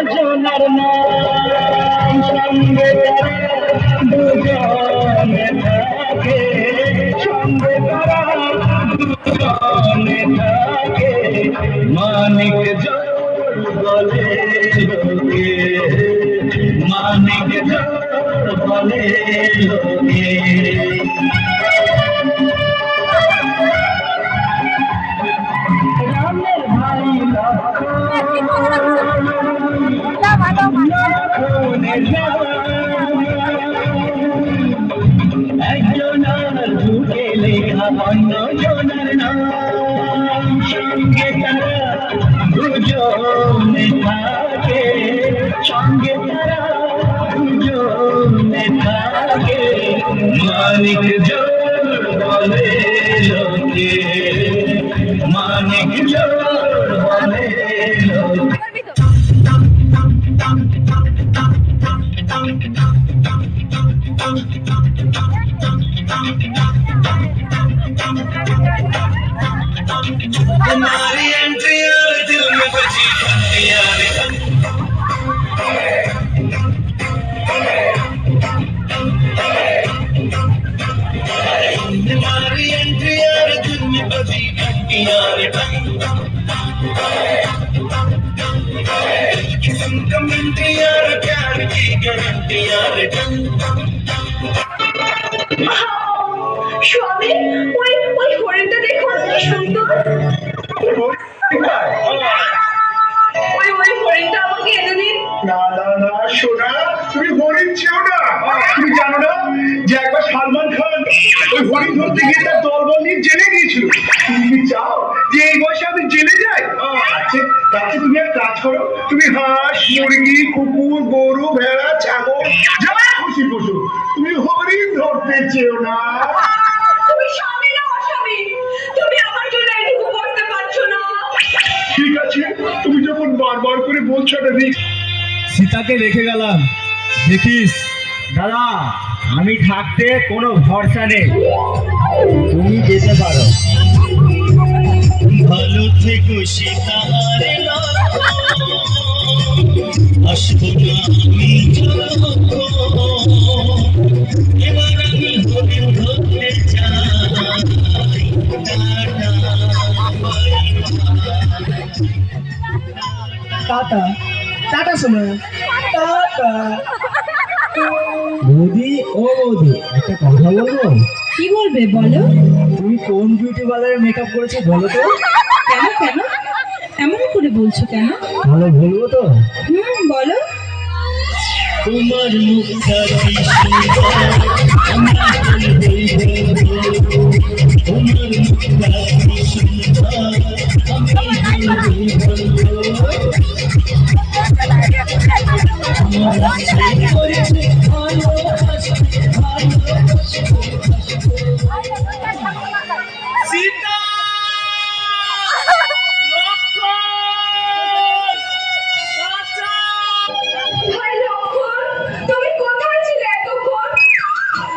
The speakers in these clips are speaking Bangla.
জনার নাম সঙ্গে দুজনে থাকে সঙ্গে তারা দুজনে থাকে মানিক জোর বলে লোকে মানিক জোর বলে লোকে রামের ভাই একজনার ঢুকে লেখা অন্য জনার নাম সঙ্গে তারা দুজনে থাকে সঙ্গে তারা দুজনে থাকে মানিক জোর বলে লোকে মানিক জোর বলে লোকে हमारी एंट्री और दिल में बजी यार हमारी एंट्री और दिल में बजी यार किस्म कमेंट्री यार प्यार की गारंटी यार স্বামী ওই ওই হরিণটা দেখুন কি সুন্দর ওই ওই হরিণটা আমাকে এনে দিন না না না সোনা তুমি হরিণ ছিল না তুমি জানো না যে একবার সালমান খান ওই হরিণ ধরতে গিয়ে তার দলবল নিয়ে জেলে গিয়েছিল তুমি কি চাও যে এই বয়সে আমি জেলে যাই তাতে তুমি এক কাজ করো তুমি হাঁস মুরগি কুকুর গরু ভেড়া ছাগল যা খুশি পশু তুমি হরিণ ধরতে চেও না তুমি স্বামী না অস্বামী তুমি আমার জন্য এটুকু করতে পারছো না ঠিক আছে তুমি যখন বারবার করে বলছো না সীতাকে রেখে গেলাম দেখিস দাদা আমি থাকতে কোনো ভরসা নেই তুমি যেতে পারো ভালো থেকো সীতাহারে আসবো না আমি এবার আমি হরিণ ধরতে চাই টাটা টাটা শোনো টাটা বৌদি ও বৌদি একটা কথা বলবো কি বলবে বলো তুমি কোন বিউটি পার্লারে মেকআপ করেছো বলো তো কেন কেন এমন করে বলছো কেন ভালো বলবো তো বলো তোমার মুখটা কি সুন্দর আমরা তোমার মুখটা কি সুন্দর সীতা ভাই লক্ষণ তুমি কোথায় ছিলে এতক্ষণ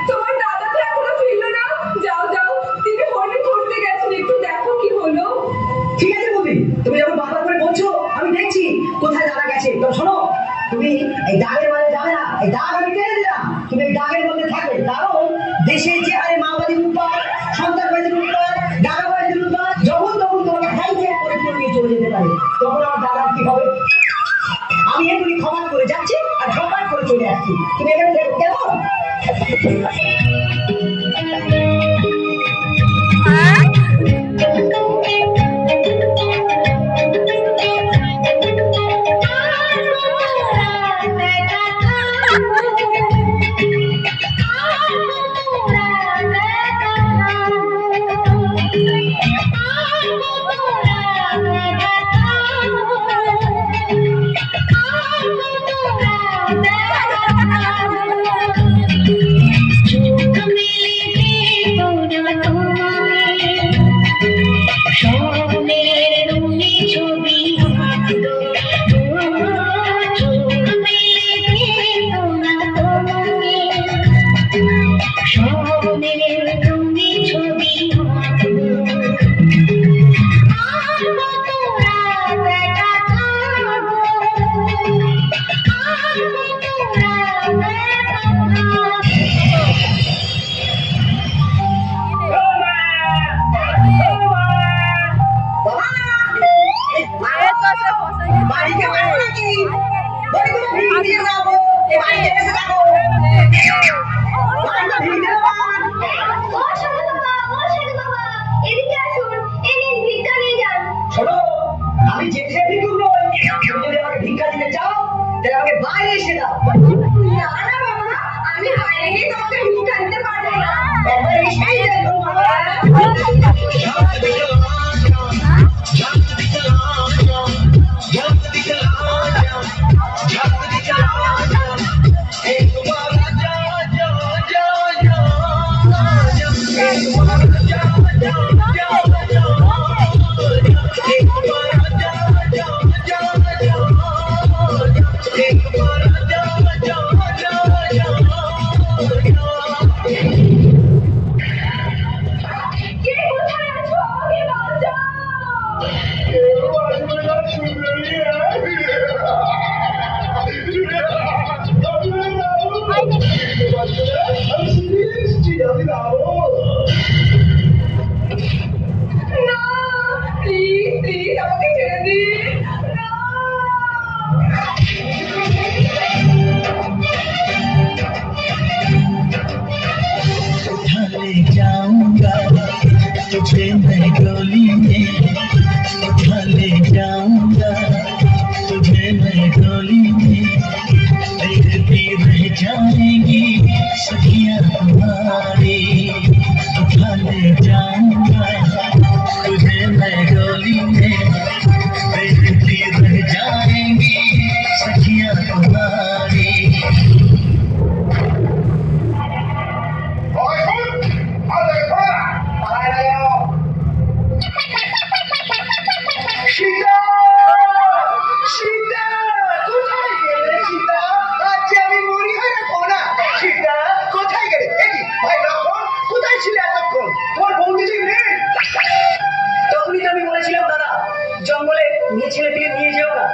তোমার দাদা তো এখনো ফিরলো না যাও যাও তিনি হরিণ ধরতে গেছেন একটু দেখো কি হলো ঠিক আছে বৌদি তুমি যখন বারবার করে বলছো আমি দেখছি কোথায় দাদা গেছে তো শোনো তুমি এই দাগের মাঝে যাবে না এই দাগ আমি টেনে দিলাম তুমি এই দাগের মধ্যে থাকবে কারণ দেশে যে হারে মাওবাদী উৎপাদ সন্ত্রাসবাদী উৎপাদ দাদাবাদী উৎপাদ যখন তখন তোমাকে হাইজ্যাক করে তুলে নিয়ে চলে যেতে পারে তখন আমার দাদার কি হবে আমি এখনই ক্ষমা করে যাচ্ছি আর ক্ষমা করে চলে আসছি তুমি এখানে দেখো কেমন Thank you. নাকি বলি কোনো ভিড় দিয়ে যাবো এই বাড়িতে এসে থাকো বাড়িটা ভিড় দিয়ে দাও। ও সাধু বাবা, এদিকে আসুন, এই নিন ভিক্ষা নিয়ে যান। শোনো আমি যেতে ভিক্ষুক নই, তুমি যদি আমাকে ভিক্ষা দিতে চাও তাহলে আমাকে বাইরে এসে দাও। না না বাবা, আমি বাইরে গিয়ে তোমাকে ভিক্ষা দিতে পারবো না। একবার এসেই দেখো বাবা। কে কোথায় আছো? কে বাঁচাও? না, প্লিজ প্লিজ আমাকে ছেড়ে দিন। না। उठा ले जाऊंगा तुझे मैं डोली में, उठा ले जाऊंगा तुझे मैं डोली में, देखती रह जाएंगी सखियां तुम्हारी। उठा ले जाऊंगा तुझे मैं डोली में, देखती रह जाएंगी सखियां तुम्हारी। সীতা সীতা কোথায় গেলে সীতা? আজ আমি মরি হয়ে রাখবো না। সীতা কোথায় গেলে? দেখি ভাই লক্ষণ কোথায় ছিল এতক্ষণ? তোমার বন্ধু যে নেই। তখনই তো আমি বলেছিলাম দাদা জঙ্গলে নিয়ে ছেলে থেকে নিয়ে যেও না।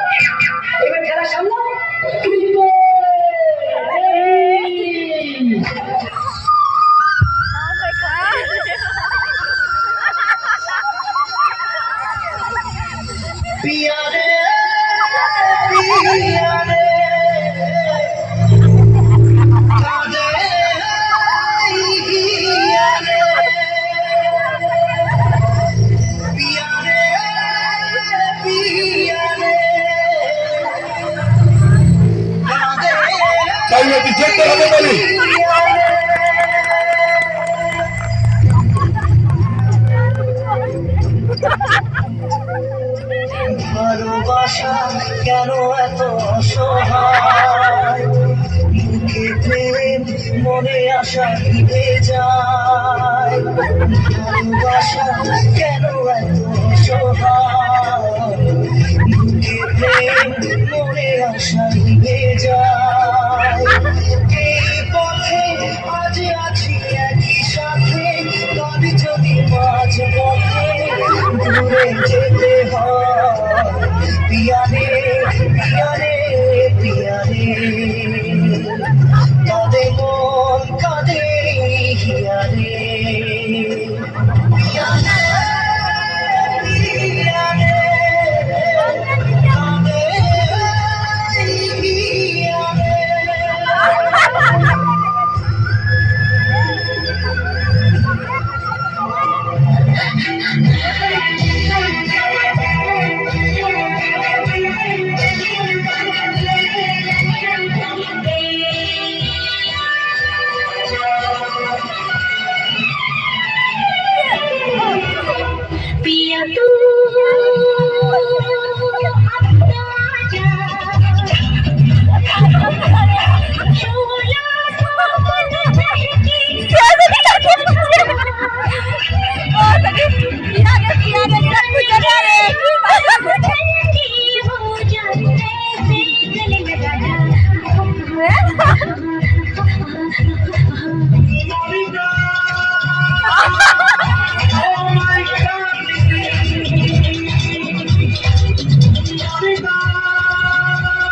এবার খেলা সামলাও তুমি জিতো। पिया रे पिया रे कादे पिया रे पिया रे पिया रे कादे তাই নাকি যেতে হবে বলি? ভালোবাসা কেন এত অসহায়, মুখে প্রেম মনে আশা দিতে যায়। ভালোবাসা কেন এত অসহায়, মুখে প্রেম মনে আশা